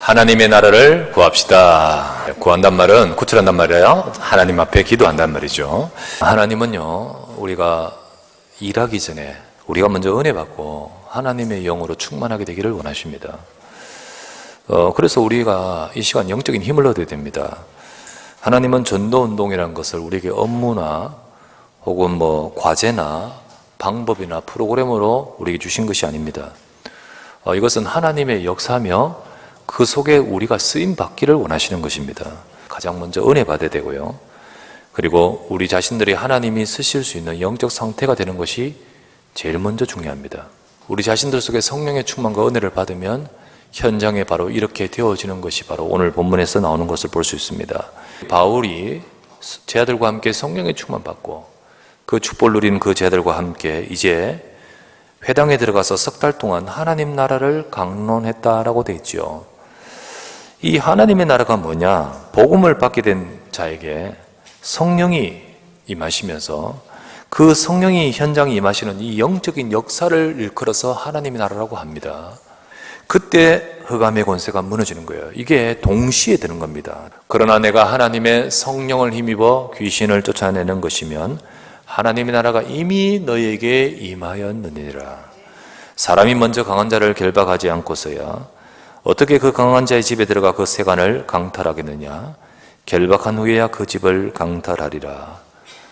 하나님의 나라를 구합시다. 구한단 말은 구출한단 말이에요. 하나님 앞에 기도한단 말이죠. 하나님은요, 우리가 일하기 전에 우리가 먼저 은혜 받고 하나님의 영으로 충만하게 되기를 원하십니다. 그래서 우리가 이 시간 영적인 힘을 얻어야 됩니다. 하나님은 전도운동이라는 것을 우리에게 업무나 혹은 과제나 방법이나 프로그램으로 우리에게 주신 것이 아닙니다. 이것은 하나님의 역사며 그 속에 우리가 쓰임 받기를 원하시는 것입니다. 가장 먼저 은혜 받아야 되고요. 그리고 우리 자신들이 하나님이 쓰실 수 있는 영적 상태가 되는 것이 제일 먼저 중요합니다. 우리 자신들 속에 성령의 충만과 은혜를 받으면 현장에 바로 이렇게 되어지는 것이 바로 오늘 본문에서 나오는 것을 볼 수 있습니다. 바울이 제자들과 함께 성령의 충만 받고 그 축복을 누린 그 제자들과 함께 이제 회당에 들어가서 석 달 동안 하나님 나라를 강론했다라고 되어 있죠. 이 하나님의 나라가 뭐냐? 복음을 받게 된 자에게 성령이 임하시면서 그 성령이 현장에 임하시는 이 영적인 역사를 일컬어서 하나님의 나라라고 합니다. 그때 흑암의 권세가 무너지는 거예요. 이게 동시에 되는 겁니다. 그러나 내가 하나님의 성령을 힘입어 귀신을 쫓아내는 것이면 하나님의 나라가 이미 너에게 임하였느니라. 사람이 먼저 강한 자를 결박하지 않고서야 어떻게 그 강한 자의 집에 들어가 그 세간을 강탈하겠느냐? 결박한 후에야 그 집을 강탈하리라.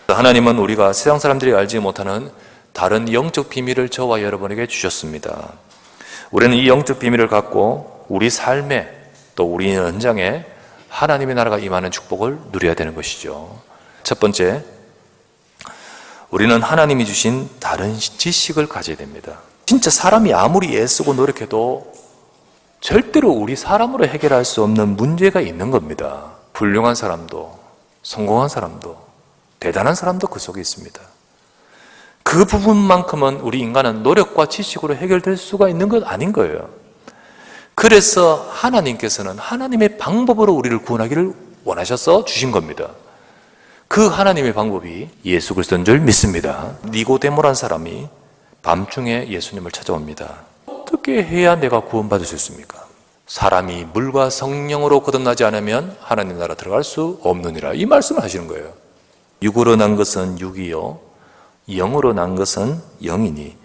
하나님은 우리가 세상 사람들이 알지 못하는 다른 영적 비밀을 저와 여러분에게 주셨습니다. 우리는 이 영적 비밀을 갖고 우리 삶에 또 우리 현장에 하나님의 나라가 임하는 축복을 누려야 되는 것이죠. 첫 번째, 우리는 하나님이 주신 다른 지식을 가져야 됩니다. 진짜 사람이 아무리 애쓰고 노력해도 절대로 우리 사람으로 해결할 수 없는 문제가 있는 겁니다. 훌륭한 사람도, 성공한 사람도, 대단한 사람도 그 속에 있습니다. 그 부분만큼은 우리 인간은 노력과 지식으로 해결될 수가 있는 것 아닌 거예요. 그래서 하나님께서는 하나님의 방법으로 우리를 구원하기를 원하셔서 주신 겁니다. 그 하나님의 방법이 예수 그리스도인 줄 믿습니다. 니고데모란 사람이 밤중에 예수님을 찾아옵니다. 어떻게 해야 내가 구원받을 수 있습니까? 사람이 물과 성령으로 거듭나지 않으면 하나님 나라 들어갈 수 없느니라. 이 말씀을 하시는 거예요. 육으로 난 것은 육이요 영으로 난 것은 영이니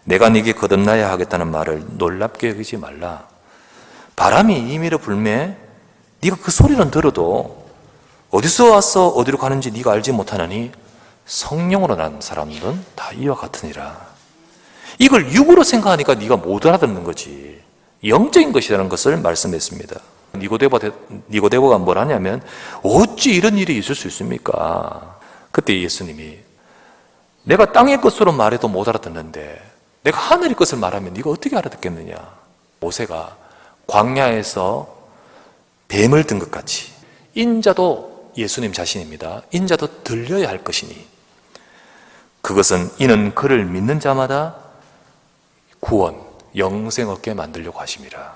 내가 네게 거듭나야 하겠다는 말을 놀랍게 여기지 말라. 바람이 임의로 불매 네가 그 소리는 들어도 어디서 왔어 어디로 가는지 네가 알지 못하느니 성령으로 난 사람들은 다 이와 같으니라. 이걸 육으로 생각하니까 네가 못 알아듣는 거지. 영적인 것이라는 것을 말씀했습니다. 니고데모가 뭘 하냐면 어찌 이런 일이 있을 수 있습니까? 그때 예수님이 내가 땅의 것으로 말해도 못 알아듣는데 내가 하늘의 것을 말하면 네가 어떻게 알아듣겠느냐. 모세가 광야에서 뱀을 든 것 같이 인자도 예수님 자신입니다. 인자도 들려야 할 것이니 그것은 이는 그를 믿는 자마다 구원, 영생 얻게 만들려고 하심이라.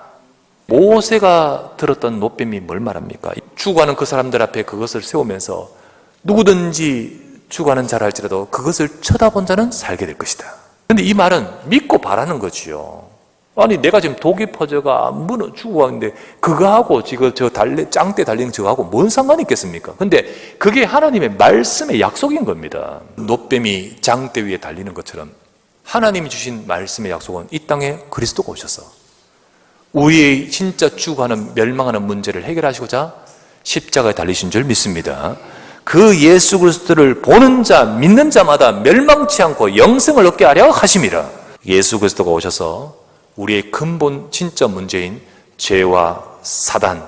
모세가 들었던 노뱀이 뭘 말합니까? 죽어가는 그 사람들 앞에 그것을 세우면서 누구든지 죽어가는 자라 할지라도 그것을 쳐다본 자는 살게 될 것이다. 그런데 이 말은 믿고 바라는 거지요. 아니 내가 지금 독이 퍼져가 죽어가는데 그거하고 지금 저 짱대 달리는 저거하고 뭔 상관이 있겠습니까? 근데 그게 하나님의 말씀의 약속인 겁니다. 노뱀이 장대 위에 달리는 것처럼 하나님이 주신 말씀의 약속은 이 땅에 그리스도가 오셔서 우리의 진짜 죽어가는 멸망하는 문제를 해결하시고자 십자가에 달리신 줄 믿습니다. 그 예수 그리스도를 보는 자 믿는 자마다 멸망치 않고 영생을 얻게 하려 하심이라. 예수 그리스도가 오셔서 우리의 근본 진짜 문제인 죄와 사단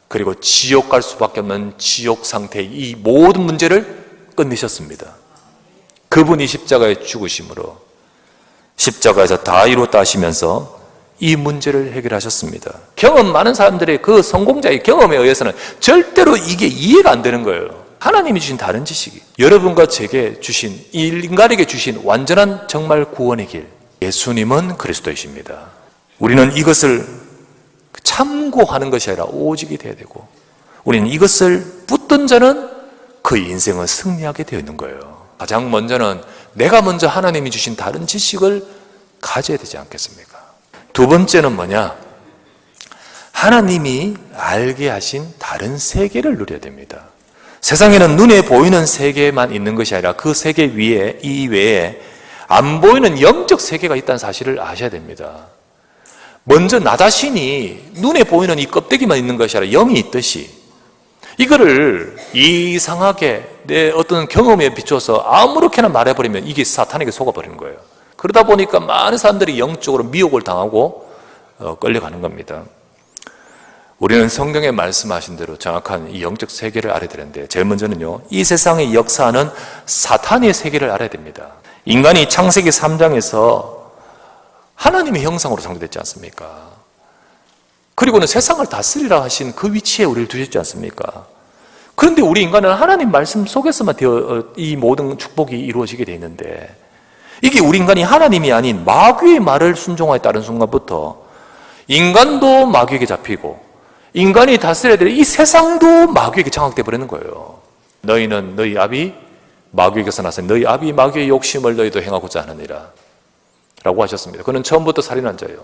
그리고 지옥 갈 수밖에 없는 지옥 상태의 이 모든 문제를 끝내셨습니다. 그분이 십자가에 죽으심으로 십자가에서 다 이루었다 하시면서 이 문제를 해결하셨습니다. 경험 많은 사람들의 그 성공자의 경험에 의해서는 절대로 이게 이해가 안 되는 거예요. 하나님이 주신 다른 지식이 여러분과 제게 주신 이 인간에게 주신 완전한 정말 구원의 길, 예수님은 그리스도이십니다. 우리는 이것을 참고하는 것이 아니라 오직이 되어야 되고 우리는 이것을 붙든 자는 그 인생은 승리하게 되어 있는 거예요. 가장 먼저는 내가 먼저 하나님이 주신 다른 지식을 가져야 되지 않겠습니까? 두 번째는 뭐냐? 하나님이 알게 하신 다른 세계를 누려야 됩니다. 세상에는 눈에 보이는 세계만 있는 것이 아니라 그 세계 위에, 이외에 안 보이는 영적 세계가 있다는 사실을 아셔야 됩니다. 먼저 나 자신이 눈에 보이는 이 껍데기만 있는 것이 아니라 영이 있듯이 이거를 이상하게 내 어떤 경험에 비춰서 아무렇게나 말해버리면 이게 사탄에게 속아버리는 거예요. 그러다 보니까 많은 사람들이 영적으로 미혹을 당하고 끌려가는 겁니다. 우리는 성경에 말씀하신 대로 정확한 이 영적 세계를 알아야 되는데 제일 먼저는요, 이 세상의 역사는 사탄의 세계를 알아야 됩니다. 인간이 창세기 3장에서 하나님의 형상으로 창조됐지 않습니까? 그리고는 세상을 다스리라 하신 그 위치에 우리를 두셨지 않습니까? 그런데 우리 인간은 하나님 말씀 속에서만 이 모든 축복이 이루어지게 돼 있는데 이게 우리 인간이 하나님이 아닌 마귀의 말을 순종하에 따른 순간부터 인간도 마귀에게 잡히고 인간이 다스려야 될 이 세상도 마귀에게 장악되어 버리는 거예요. 너희는 너희 아비 마귀에게서 나서 너희 아비 마귀의 욕심을 너희도 행하고자 하느니라 라고 하셨습니다. 그는 처음부터 살인한 자예요.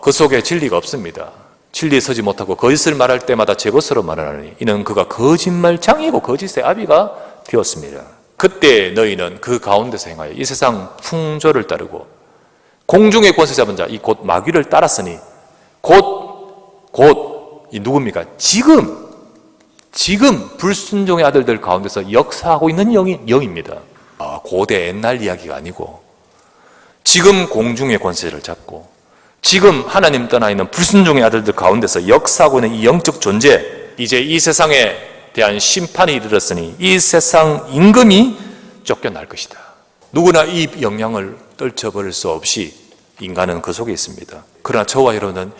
그 속에 진리가 없습니다. 진리에 서지 못하고 거짓을 말할 때마다 제 것으로 말하느니 이는 그가 거짓말장이고 거짓의 아비가 되었습니다. 그때 너희는 그 가운데서 행하여 이 세상 풍조를 따르고 공중의 권세 잡은 자 이 곧 마귀를 따랐으니 곧 이 누굽니까? 지금 불순종의 아들들 가운데서 역사하고 있는 영입니다. 고대 옛날 이야기가 아니고 지금 공중의 권세를 잡고 지금 하나님 떠나 있는 불순종의 아들들 가운데서 역사하고 있는 이 영적 존재, 이제 이 세상에 대한 심판이 이르렀으니 이 세상 임금이 쫓겨날 것이다. 누구나 이 영향을 떨쳐버릴 수 없이 인간은 그 속에 있습니다. 그러나 저와 여러분은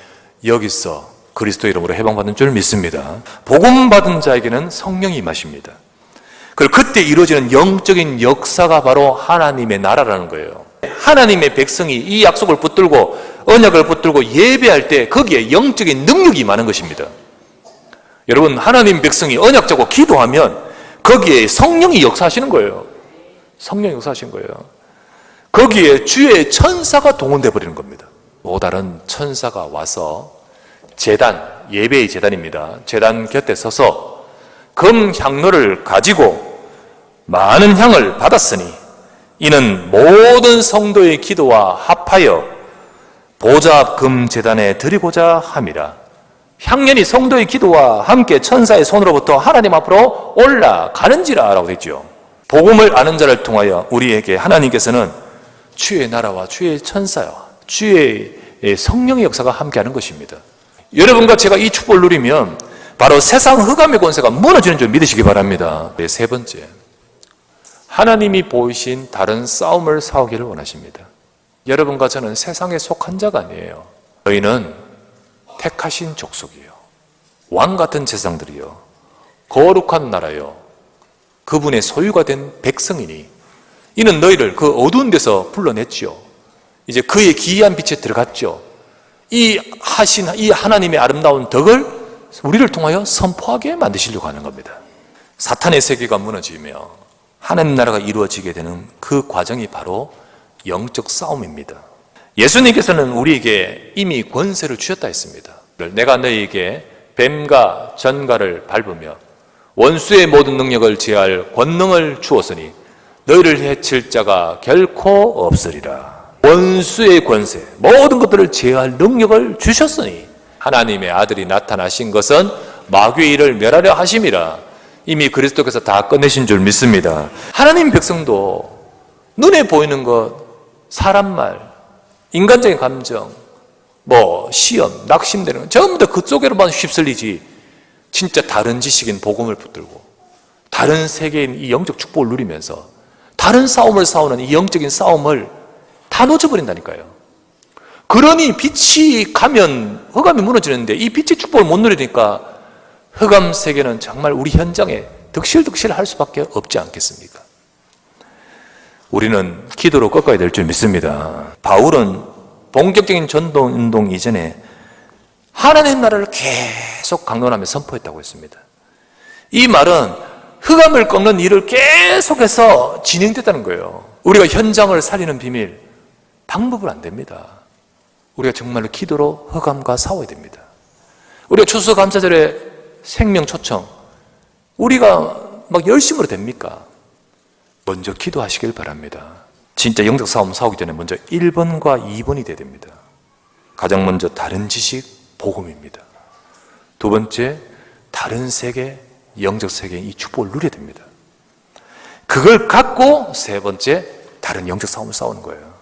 여기서 그리스도 이름으로 해방받은 줄 믿습니다. 복음 받은 자에게는 성령이 임하십니다. 그리고 그때 이루어지는 영적인 역사가 바로 하나님의 나라라는 거예요. 하나님의 백성이 이 약속을 붙들고 언약을 붙들고 예배할 때 거기에 영적인 능력이 임하는 것입니다. 여러분, 하나님 백성이 언약 잡고 기도하면 거기에 성령이 역사하시는 거예요. 성령이 역사하시는 거예요. 거기에 주의 천사가 동원되어 버리는 겁니다. 또 다른 천사가 와서 제단, 예배의 제단입니다. 제단 곁에 서서 금 향로를 가지고 많은 향을 받았으니 이는 모든 성도의 기도와 합하여 보좌 앞 금 제단에 드리고자 함이라. 향연이 성도의 기도와 함께 천사의 손으로부터 하나님 앞으로 올라가는지라 라고 했죠. 복음을 아는 자를 통하여 우리에게 하나님께서는 주의 나라와 주의 천사와 주의 성령의 역사가 함께하는 것입니다. 여러분과 제가 이 축복을 누리면 바로 세상 흑암의 권세가 무너지는 줄 믿으시기 바랍니다. 세 번째, 하나님이 보이신 다른 싸움을 싸우기를 원하십니다. 여러분과 저는 세상에 속한 자가 아니에요. 저희는 택하신 족속이요, 왕 같은 제사장들이요, 거룩한 나라요, 그분의 소유가 된 백성이니 이는 너희를 그 어두운 데서 불러냈죠. 이제 그의 기이한 빛에 들어갔죠. 이 하나님의 아름다운 덕을 우리를 통하여 선포하게 만드시려고 하는 겁니다. 사탄의 세계가 무너지며 하나님 나라가 이루어지게 되는 그 과정이 바로 영적 싸움입니다. 예수님께서는 우리에게 이미 권세를 주셨다 했습니다. 내가 너희에게 뱀과 전갈을 밟으며 원수의 모든 능력을 제할 권능을 주었으니 너희를 해칠 자가 결코 없으리라. 원수의 권세, 모든 것들을 제어할 능력을 주셨으니 하나님의 아들이 나타나신 것은 마귀의 일을 멸하려 하심이라. 이미 그리스도께서 다 끝내신 줄 믿습니다. 하나님 백성도 눈에 보이는 것, 사람 말, 인간적인 감정, 시험, 낙심되는 것 전부 다 그쪽에로만 휩쓸리지 진짜 다른 지식인 복음을 붙들고 다른 세계인 이 영적 축복을 누리면서 다른 싸움을 싸우는 이 영적인 싸움을 다 놓쳐버린다니까요. 그러니 빛이 가면 흑암이 무너지는데 이 빛의 축복을 못 누리니까 흑암 세계는 정말 우리 현장에 득실득실 할 수밖에 없지 않겠습니까? 우리는 기도로 꺾어야 될 줄 믿습니다. 바울은 본격적인 전도운동 이전에 하나님 나라를 계속 강론하며 선포했다고 했습니다. 이 말은 흑암을 꺾는 일을 계속해서 진행됐다는 거예요. 우리가 현장을 살리는 비밀, 방법은 안 됩니다. 우리가 정말로 기도로 흑암과 싸워야 됩니다. 우리가 추수감사절에 생명 초청, 우리가 막 열심으로 됩니까? 먼저 기도하시길 바랍니다. 진짜 영적 싸움 싸우기 전에 먼저 1번과 2번이 돼야 됩니다. 가장 먼저 다른 지식, 복음입니다. 두 번째, 다른 세계, 영적 세계의 이 축복을 누려야 됩니다. 그걸 갖고 세 번째, 다른 영적 싸움을 싸우는 거예요.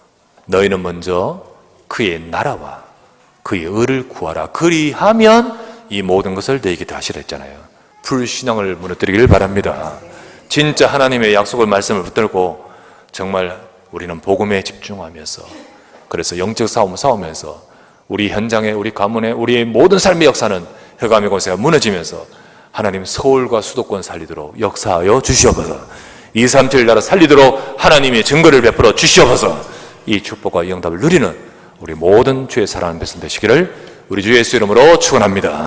너희는 먼저 그의 나라와 그의 의를 구하라. 그리하면 이 모든 것을 너희에게 더하시라 했잖아요. 불신앙을 무너뜨리길 바랍니다. 진짜 하나님의 약속을 말씀을 붙들고 정말 우리는 복음에 집중하면서, 그래서 영적 싸움을 싸우면서 우리 현장에, 우리 가문에, 우리의 모든 삶의 역사는 흑암의 권세가 무너지면서 하나님 서울과 수도권 살리도록 역사하여 주시옵소서. 237 나라 살리도록 하나님의 증거를 베풀어 주시옵소서. 이 축복과 이 응답을 누리는 우리 모든 주의 사랑하는 백성 되시기를 우리 주 예수 이름으로 축원합니다.